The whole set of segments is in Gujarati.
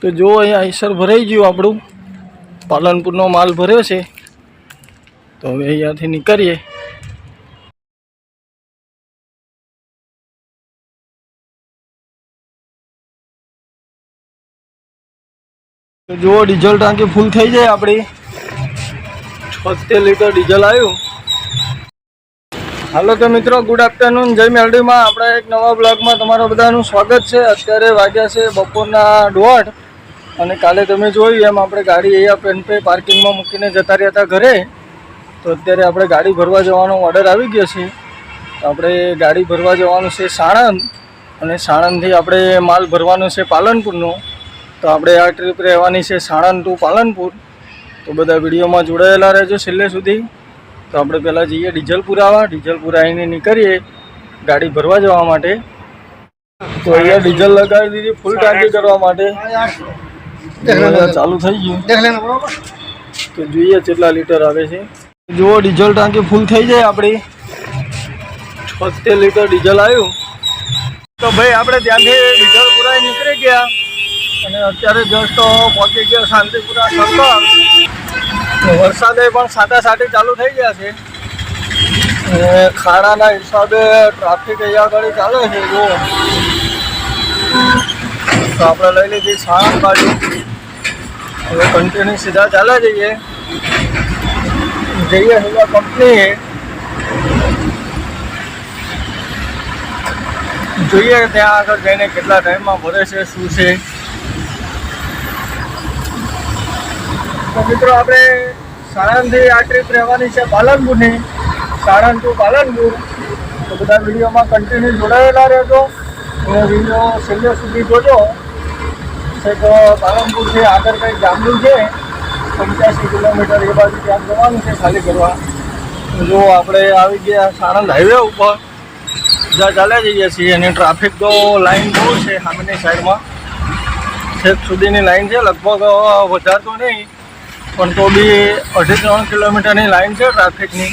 તો જો અહીંયા આઈસર ભરાઈ ગયું આપણું પાલનપુરનો માલ ભર્યો છે તો હવે અહીંયાથી નીકળીએ। તો જો ડીઝલ ટાંકી ફૂલ થઈ જાય આપણી 76 લીટર ડીઝલ આવ્યું। હાલો તો મિત્રો ગુડ આફ્ટરનૂન, જય મેલડીમાં આપણા એક નવા બ્લોગમાં તમારું બધાનું સ્વાગત છે। અત્યારે વાગ્યા છે બપોરના 1:30 અને કાલે તમે જોયું એમ આપણે ગાડી અહીંયા પેનપે પાર્કિંગમાં મૂકીને જતા રહ્યા હતા ઘરે। તો અત્યારે આપણે ગાડી ભરવા જવાનો ઓર્ડર આવી ગયો છે। તો આપણે ગાડી ભરવા જવાનું છે સાણંદ અને સાણંદથી આપણે માલ ભરવાનો છે પાલનપુરનો। તો આપણે આ ટ્રીપ રહેવાની છે સાણંદ ટુ પાલનપુર। તો બધા વિડીયોમાં જોડાયેલા રહેજો છેલ્લે સુધી। તો આપણે પહેલાં જઈએ ડીઝલ પુરાવા, ડીઝલ પુરાવીને નીકળીએ ગાડી ભરવા જવા માટે। તો અહીંયા ડીઝલ લગાવી દીધી ફૂલ ટાંકી કરવા માટે, ચાલુ થઈ ગયું। તો જોઈએ કેટલા લીટર આવે છે। જુઓ ડીઝલ ટાંકી ફૂલ થઈ જાય આપણી 76 લીટર ડીઝલ આવ્યું। તો ભાઈ આપણે ત્યાંથી ડીઝલ પુરાવી નીકળી ગયા અને અત્યારે જસ્ટ પહોંચી ગયા શાંતિપુરા સર્કલ। વરસાદે પણ સાટાસાટી ચાલુ થઈ ગયા છે અને ખાડાના હિસાબે ટ્રાફિક અહીંયા આગળ ચાલે છે। જો તો આપણે લઈ લીધી સાણંદ બાજુ, હવે કન્ટિન્યુ સીધા ચાલે જઈએ સીધા કંપની। જોઈએ ત્યાં આગળ જઈને કેટલા ટાઈમમાં ભરે છે શું છે। તો મિત્રો આપણે સાણંદથી આ ટ્રીપ રહેવાની છે પાલનપુરની, સાણંદ ટુ પાલનપુર। તો બધા વિડીયોમાં કન્ટિન્યુ જોડાયેલા રહેજો અને વિડીયો છેલ્લે સુધી જોજો। તો પાલનપુરથી આગળ કંઈક ગામડું છે 85 કિલોમીટર એ બાજુ ત્યાં જવાનું છે ખાલી કરવા। જો આપણે આવી ગયા સાણંદ હાઈવે ઉપર, જ્યાં ચાલ્યા જઈએ છીએ અને ટ્રાફિક તો લાઈન બહુ છે સામેની સાઈડમાં, છેક સુધીની લાઈન છે, લગભગ વધારે તો નહીં પણ તો બી 2.5-3 કિલોમીટરની લાઈન છે ટ્રાફિકની।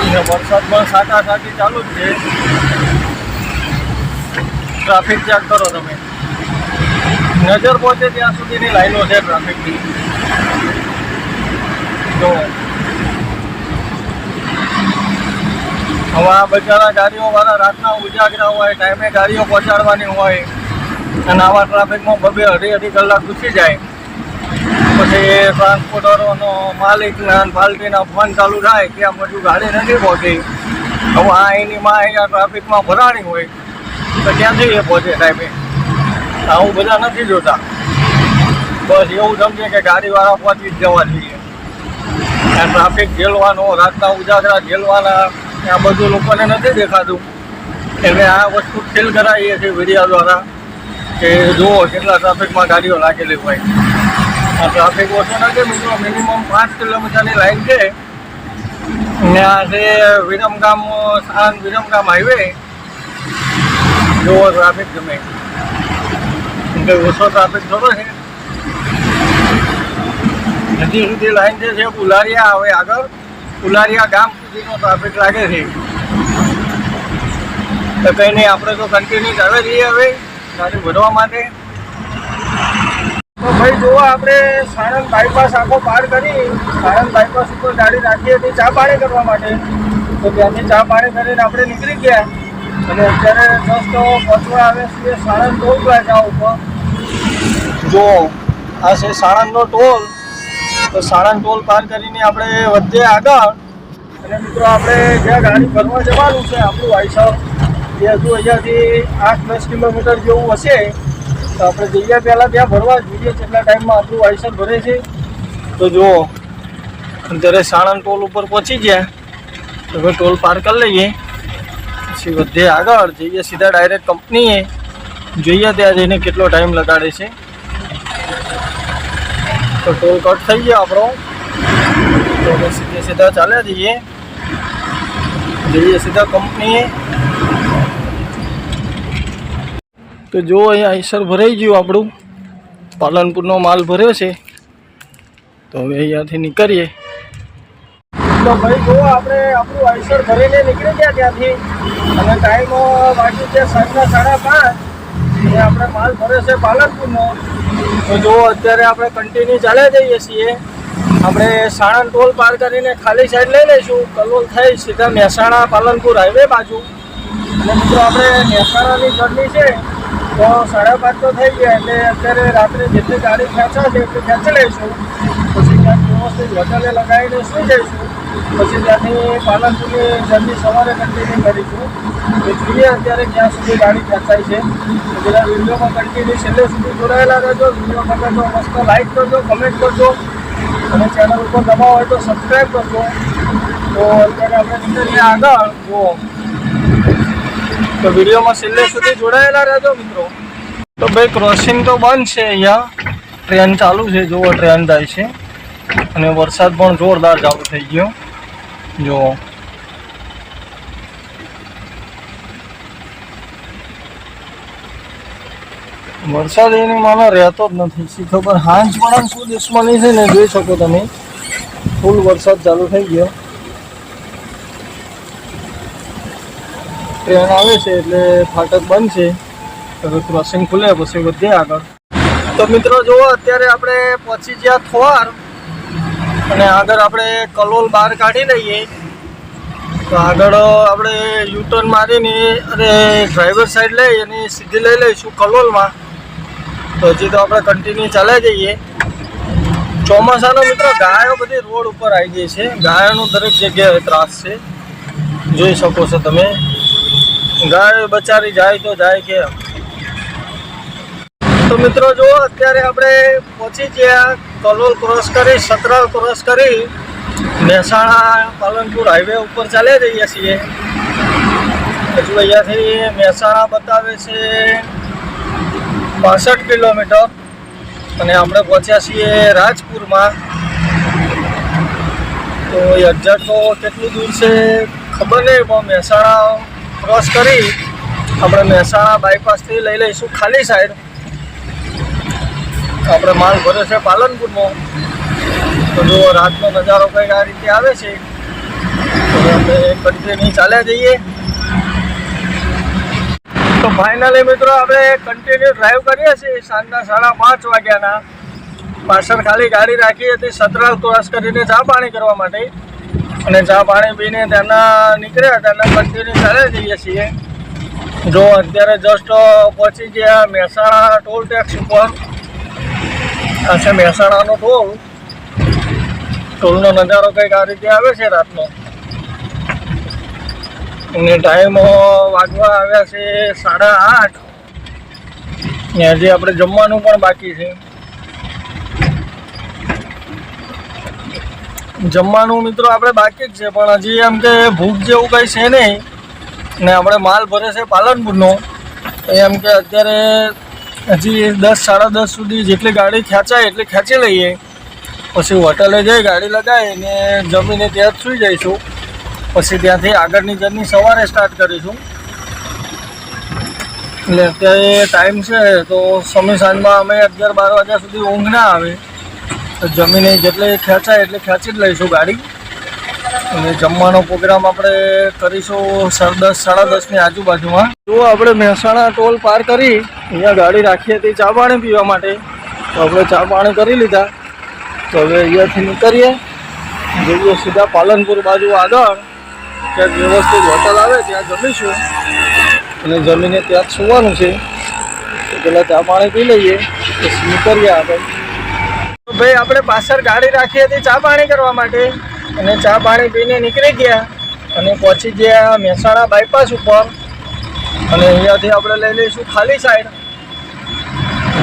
અને વરસાદમાં સાટાસાટી ચાલુ જ છે। ટ્રાફિક ચેક કરો તમે, નજર પહોંચે ત્યાં સુધીની લાઈનો છે ટ્રાફિકની। જો હવે આ બચારા ગાડીઓવાળા રાતના ઉજાગરા હોય, ટાઈમે ગાડીઓ પહોંચાડવાની હોય અને આવા ટ્રાફિકમાં 2-2.5 કલાક ઘૂસી જાય। પછી ટ્રાન્સપોર્ટરોનો માલિકના પાર્ટીના ફોન ચાલુ થાય કે આ બધું ગાડી નથી પહોંચી। હવે આ એની માં અહીંયા ટ્રાફિકમાં ભરાણી હોય તો ક્યાંથી એ પહોંચે ટાઈમે? આવું બધા નથી જોતા, બસ એવું સમજે કે ગાડીવાળા પહોંચી જ જવા જોઈએ। આ ટ્રાફિક ઝેલવાનો, રાતના ઉજાગરા ઝેલવાના, આ બધું લોકોને નથી દેખાતું। એટલે આ વસ્તુ ફીલ કરાવીએ છીએ વિડીયો દ્વારા કે જુઓ કેટલા ટ્રાફિકમાં ગાડીઓ લાગેલી હોય। આ ટ્રાફિક ઓછો નથી મિત્રો, મિનિમમ 5 કિલોમીટરની લાઈન છે ને આ છે વિરમગામ, સાણંદ વિરમગામ હાઈવે। જુઓ ટ્રાફિક ગમે કે ઓછો ટ્રાફિક થતો છે। હજી સુધી લાઈન જે છે ઉલારિયા આવે, આગળ ઉલારિયા ગામ સુધીનો ટ્રાફિક લાગે છે। તો કંઈ નહીં, આપણે તો કન્ટિન્યુ ચાલે જઈએ હવે ગાડી ભરવા માટે। તો ભાઈ જુઓ આપણે સાણંદ બાયપાસ આખો પાર કરી, સાણંદ બાયપાસ ઉપર ગાડી રાખી હતી ચા પાણી કરવા માટે। તો ત્યાંથી ચા પાણી કરીને આપણે નીકળી ગયા અને અત્યારે જસ્ટ પહોંચવા આવે છે સાણંદ ટોલ પ્લાઝા ઉપર। જો આ છે સાણંદનો ટોલ। તો સાણંદ ટોલ પાર કરીને આપણે વધીએ આગળ અને મિત્રો આપણે જ્યાં ગાડી ભરવા જવાનું છે આપણું આઈસર, એ હજુ અહીંયાથી 8-10 કિલોમીટર જેવું હશે। તો આપણે જઈએ પહેલાં ત્યાં ભરવા જોઈએ કેટલા ટાઈમમાં આપણું આઈસર ભરે છે। તો જુઓ અત્યારે સાણંદ ટોલ ઉપર પહોંચી ગયા, તો હવે ટોલ પાર કરી લઈએ પછી વધીએ આગળ, જઈએ સીધા ડાયરેક્ટ કંપનીએ, જોઈએ ત્યાં જઈને કેટલો ટાઈમ લગાડે છે। તો ટોલ કટ થઈ ગયો આપણો, તો હવે સીધા ચાલ્યા જઈએ સીધા કંપનીએ। તો જો અહીંયા આઈસર ભરાઈ ગયું આપણું પાલનપુરનો માલ ભર્યો છે। તો હવે અહીંયાથી નીકળીએ। તો ભાઈ જો આપણે આપણું આઈસર ભરીને નીકળી ગયા ત્યાંથી અને ટાઈમ વાગ્યું છે 5:30। એ આપણે માલ ભરે છે પાલનપુરનો. તો જો અત્યારે આપણે કન્ટિન્યુ ચાલ્યા જઈએ છીએ. આપણે સાણંદ ટોલ પાર કરીને ખાલી સાઈડ લઈ લઈશું. કલોલ થઈ સીધા મહેસાણા પાલનપુર હાઈવે બાજુ. અને મિત્રો આપણે મહેસાણાની જર્ની છે તો 5:30 તો થઈ ગયા, એટલે અત્યારે રાત્રે જેટલી ગાડી ખેંચાશે એટલી ખેંચી લઈશું. પછી ત્યાં વ્યવસ્થિત હોટલે લગાવીને સુઈ જઈશું. પછી ત્યાંથી પાલનપુરની જર્ની સવારે કન્ટિન્યુ કરીશું. તો જોઈએ અત્યારે ક્યાં સુધી ગાડી ખેંચાય છે. પેલા વિડીયોમાં કન્ટિન્યુ છેલ્લે સુધી જોડાયેલા રહેજો. વિડીયો ગમે તો મસ્ત લાઈક કરજો, કમેન્ટ કરજો અને ચેનલ ઉપર નવા હોય તો સબસ્ક્રાઈબ કરજો. તો અત્યારે આપણે નીકળીએ આગળ. જુઓ તો વિડીયોમાં છેલ્લે સુધી જોડાયેલા રહેજો મિત્રો. તો ભાઈ ક્રોસિંગ તો બંધ છે, અહીંયા ટ્રેન ચાલુ છે. જુઓ ટ્રેન જાય છે અને વરસાદ પણ જોરદાર ચાલુ થઈ ગયો. જુઓ વરસાદ એની માનો રહેતો જ નથી. શી ખબર હાંજ પણ શું દુશ્મની છે ને, જોઈ શકો તમે. ફૂલ વરસાદ ચાલુ થઈ ગયો. ટ્રેન આવે છે એટલે ફાટક બંધ છે. હવે ક્રોસિંગ ખુલે પછી વધીએ આગળ. તો મિત્રો જુઓ અત્યારે આપણે પહોંચી ગયા થોર અને આગળ આપણે કલોલ બહાર કાઢી લઈએ. તો આગળ આપણે યુટર્ન મારીને અને ડ્રાઈવર સાઈડ લઈ અને સીધી લઈ લઈશું કલોલમાં. તો હજી તો આપણે કન્ટિન્યુ ચાલ્યા જઈએ. ચોમાસાનો મિત્રો ગાયો બધી રોડ ઉપર આવી ગઈ છે. ગાયોનો દરેક જગ્યાએ ત્રાસ છે, જોઈ શકો છો તમે. ગાય બચારી જાય તો જાય કે. તો મિત્રો જુઓ અત્યારે આપણે પહોંચી ગયા કલોલ ક્રોસ કરી, સતરાલ ક્રોસ કરી મહેસાણા પાલનપુર હાઈવે ઉપર ચાલ્યા જઈએ છીએ. હજુ અહીંયાથી મહેસાણા બતાવે છે 65 કિલોમીટર અને આપણે પહોંચ્યા છીએ રાજપુરમાં. તો એક્ઝેક્ટ તો કેટલું દૂર છે ખબર નહીં, પણ મહેસાણા ક્રોસ કરી આપણે મહેસાણા બાયપાસથી લઈ લઈશું ખાલી સાઈડ. આપણે માલ ભરે છે પાલનપુરનો. તો જો રાતનો નજારો કંઈક આ રીતે આવે છે. તો આપણે કન્ટિન્યુ ચાલ્યા જઈએ. તો ફાઇનલી મિત્રો આપણે કન્ટિન્યુ ડ્રાઈવ કરીએ છીએ સાંજના 5:30 વાગ્યાના. પાછળ ખાલી ગાડી રાખી હતી સતરાલ ક્રોસ કરીને ચા પાણી કરવા માટે. અને ચા પાણી પીને ત્યાંના નીકળ્યા, ત્યાંના કન્ટિન્યુ ચાલ્યા જઈએ છીએ. જો અત્યારે જસ્ટ પહોંચી ગયા મહેસાણા ટોલ ટેક્સ ઉપર. આ છે મહેસાણાનો ટોલ. ટોલનો નજારો કંઈક આ રીતે આવે છે રાતનો. અને ટાઈમ વાગવા આવ્યા છે 8:30. હજી આપણે જમવાનું પણ બાકી છે. જમવાનું મિત્રો આપણે બાકી જ છે, પણ હજી એમ કે ભૂખ જેવું કંઈ છે નહીં. ને આપણે માલ ભરે છે પાલનપુરનો. એમ કે અત્યારે હજી 10-10:30 સુધી જેટલી ગાડી ખેંચાય એટલી ખેંચી લઈએ. પછી હોટલે જઈ ગાડી લગાવીને જમીને ત્યાં જ સૂઈ જઈશું. પછી ત્યાંથી આગળની જર્ની સવારે સ્ટાર્ટ કરીશું. એટલે અત્યારે ટાઈમ છે તો સમય સાંજમાં અમે 11-12 વાગ્યા સુધી ઊંઘ ના આવે. તો જમીને જેટલી ખેંચાય એટલે ખેંચી જ લઈશું ગાડી. અને જમવાનો પ્રોગ્રામ આપણે કરીશું 10-10:30ની આજુબાજુમાં. જો આપણે મહેસાણા ટોલ પાર કરી અહીંયા ગાડી રાખી હતી ચા પાણી પીવા માટે. તો આપણે ચા પાણી કરી લીધા. તો હવે અહીંયાથી નીકળીએ, જઈએ સીધા પાલનપુર બાજુ આગળ. ક્યાંક વ્યવસ્થિત હોટલ આવે ત્યાં જમીશું અને જમીને ત્યાં જ સુવાનું છે. તો પહેલાં ચા પાણી પી લઈએ પછી નીકળીએ આગળ. તો ભાઈ આપણે પાછળ ગાડી રાખી હતી ચા પાણી કરવા માટે અને ચા પાણી પીને નીકળી ગયા અને પહોંચી ગયા મહેસાણા બાયપાસ ઉપર. અને અહીંયાથી આપણે લઈ લઈશું ખાલી સાઈડ.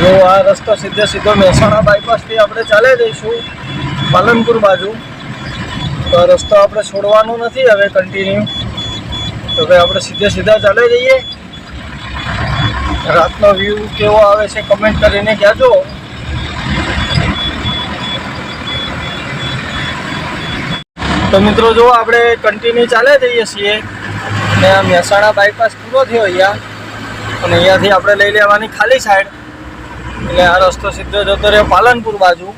જો આ રસ્તો સીધો મહેસાણા બાયપાસથી આપણે ચાલી જઈશું પાલનપુર બાજુ. તો આ રસ્તો આપણે છોડવાનો નથી હવે કન્ટિન્યુ. તો ભાઈ આપણે સીધા ચાલી જઈએ. રાતનો વ્યૂ કેવો આવે છે કમેન્ટ કરીને કહેજો. તો મિત્રો જો આપણે કન્ટિન્યુ ચાલ્યા જઈએ છીએ અને આ મહેસાણા બાયપાસ પૂરો થયો અહીંયા. અને અહીંયાથી આપણે લઈ લેવાની ખાલી સાઈડ. એટલે આ રસ્તો સીધો જતો રહ્યો પાલનપુર બાજુ.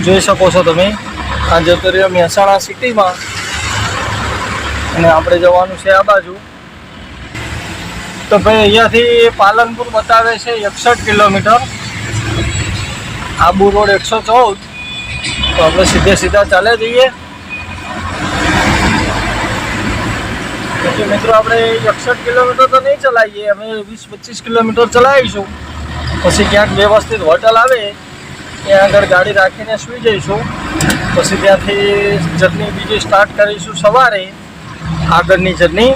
જોઈ શકો છો તમે. આ જતો રહ્યો મહેસાણા સિટીમાં અને આપણે જવાનું છે આ બાજુ. તો ભાઈ અહીંયાથી પાલનપુર બતાવે છે 61 કિલોમીટર, આબુ રોડ 114. તો આપણે સીધા ચાલે જઈએ. પછી મિત્રો આપણે 61 કિલોમીટર તો નહીં ચલાવીએ, અમે 20-25 કિલોમીટર ચલાવીશું. પછી ક્યાંક વ્યવસ્થિત હોટલ આવે ત્યાં આગળ ગાડી રાખીને સૂઈ જઈશું. પછી ત્યાંથી જર્ની બીજી સ્ટાર્ટ કરીશું સવારે, આગળની જર્ની.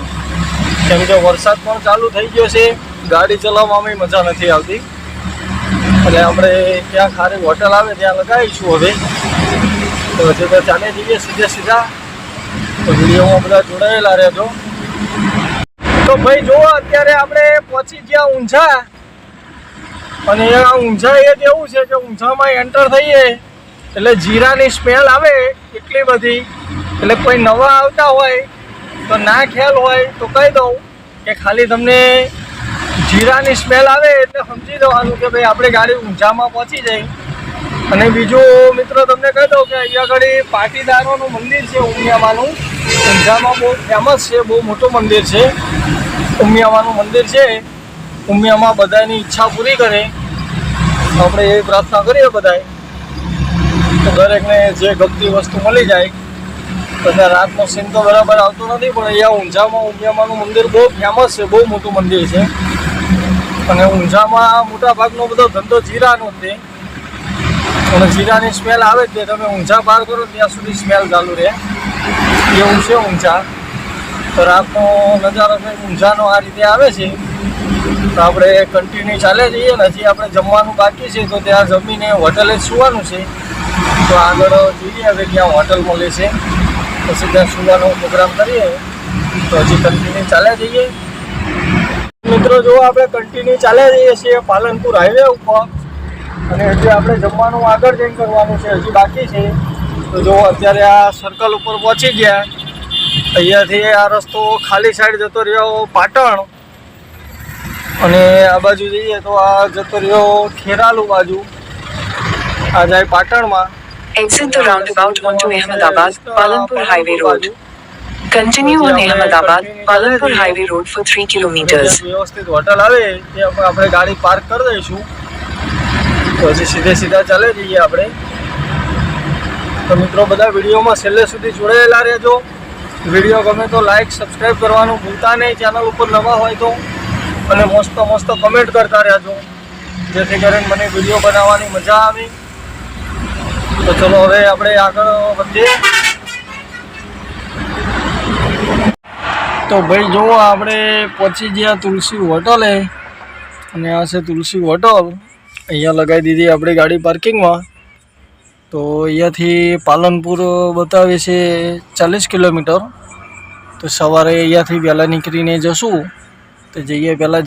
કેમ કે વરસાદ પણ ચાલુ થઈ ગયો છે, ગાડી ચલાવવામાં મજા નથી આવતી. એટલે આપણે ક્યાં ખારી હોટલ આવે ત્યાં લગાવીશું હવે. તો હજી તો ચાલે જઈએ સીધા. તો વિડીયોમાં બધા જોડાયેલા રહેજો. તો ભાઈ જુઓ, અત્યારે આપણે પહોંચી ગયા ઊંઝા. અને આ ઊંઝા એ જ એવું છે કે ઊંઝામાં એન્ટર થઈએ એટલે જીરાની સ્મેલ આવે એટલી બધી. એટલે કોઈ નવા આવતા હોય તો ના ખ્યાલ હોય તો કહી દઉં કે ખાલી તમને જીરાની સ્મેલ આવે એટલે સમજી દેવાનું કે ભાઈ આપણે ગાડી ઊંઝામાં પહોંચી જાય. અને બીજું મિત્રો તમને કહી દઉં કે અહીંયા આગળ પાટીદારોનું મંદિર છે ઉમિયામાનું, ઊંઝામાં બહુ ફેમસ છે, બહુ મોટું મંદિર છે. ઉમિયામાનું મંદિર છે. ઉમિયામાં બધાની ઈચ્છા પૂરી કરે, આપણે એ પ્રાર્થના કરીએ બધાએ તો દરેકને જે ગમતી વસ્તુ મળી જાય. બધા રાતનો સીન તો બરાબર આવતો નથી, પણ અહીંયા ઊંઝામાં ઉમિયામાનું મંદિર બહુ ફેમસ છે, બહુ મોટું મંદિર છે. અને ઊંઝામાં મોટા ભાગનો બધો ધંધો જીરાનો જ છે. અને જીરાની સ્મેલ આવે જ છે, તમે ઊંઝા પાર કરો ત્યાં સુધી સ્મેલ ચાલુ રહે એવું છે ઊંઝા. તો રાતનો નજારો કંઈક ઊંઝાનો આ રીતે આવે છે. તો આપણે કન્ટિન્યુ ચાલે જઈએ ને. હજી આપણે જમવાનું બાકી છે, તો ત્યાં જમીને હોટલે જ સુવાનું છે. તો આગળ જોઈએ હવે ક્યાં હોટલ મળે છે, પછી ત્યાં સુવાનો પ્રોગ્રામ કરીએ. તો હજી કન્ટિન્યુ ચાલે જઈએ મિત્રો. જો આપણે કન્ટિન્યુ ચાલે જઈએ છીએ પાલનપુર હાઈવે ઉપર. અને હજી આપણે જમવાનું આગળ જઈને કરવાનું છે, હજી બાકી છે. તો જો અત્યારે આ સર્કલ ઉપર પહોંચી ગયા. અહીંયાથી આ રસ્તો ખાલી સાઈડ જતો રહ્યો પાટણ, અને આ બાજુ જઈએ તો આ જતો રહ્યો ખેરાલુ બાજુ, આ જાય પાટણમાં. Exit the roundabout onto Ahmedabad, Palanpur Highway Road. Continue on Ahmedabad, Palanpur Highway Road for 3 kilometers. વ્યવસ્થિત હોટલ આવે ત્યાં આપણે ગાડી પાર્ક કરી દઈશું. તો હજી સીધા ચાલે જઈએ આપણે. તો મિત્રો બધા વિડીયોમાં છેલ્લે સુધી જોડાયેલા રહેજો. વિડીયો ગમે તો લાઈક સબસ્ક્રાઈબ કરવાનું ભૂલતા નહીં, ચેનલ ઉપર નવા હોય તો. અને મસ્ત કમેન્ટ કરતા રહેજો, જેથી કરીને મને વિડીયો બનાવવાની મજા આવે. તો ચલો હવે આપણે આગળ વધીએ. તો ભાઈ જુઓ, આપણે પહોંચી ગયા તુલસી હોટલે. અને આ છે તુલસી હોટલ. અહીંયા લગાવી દીધી આપણે ગાડી પાર્કિંગમાં. તો અહીંયાથી પાલનપુર બતાવે છે 40 કિલોમીટર. તો સવારે અહીંયાથી વહેલા નીકળીને જશું. તો જઈએ પહેલાં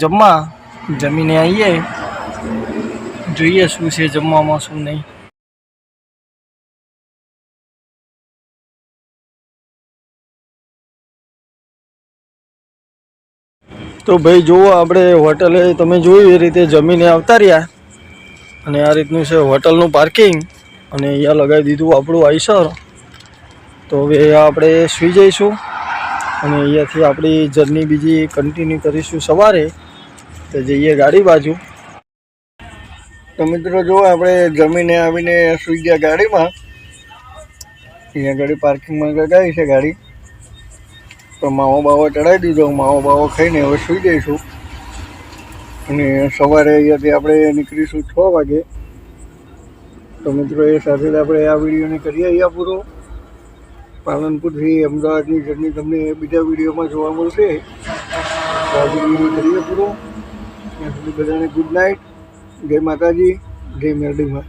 જમીને આવીએ, જોઈએ શું છે જમવામાં શું નહીં. તો ભાઈ જુઓ, આપણે હોટલે તમે જોયું એ રીતે જમીને આવતા રહ્યા. અને આ રીતનું છે હોટલનું પાર્કિંગ. અને અહીંયા લગાવી દીધું આપણું આઈસર. તો હવે આપણે સૂઈ જઈશું અને અહીંયાથી આપણી જર્ની બીજી કન્ટિન્યુ કરીશું સવારે. તો જઈએ ગાડી બાજુ. તો મિત્રો જો આપણે જમીને આવીને સૂઈ ગયા ગાડીમાં. અહીંયા ગાડી પાર્કિંગમાં લગાવી છે ગાડી. તો માવો બાવો ચડાવી દીધો, માવો બાવો ખાઈને હવે સૂઈ જઈશું. અને સવારે અહીંયાથી આપણે નીકળીશું 6 વાગે. તો મિત્રો એ સાથે જ આપણે આ વિડીયોને કરીએ અહીંયા પૂરો. પાલનપુરથી અમદાવાદની જર્ની તમને બીજા વિડીયોમાં જોવા મળશે. તો આ વિડીયોને કરીએ પૂરો. ત્યાં સુધી બધાને ગુડ નાઇટ, જય માતાજી, જય મેરડીમાં.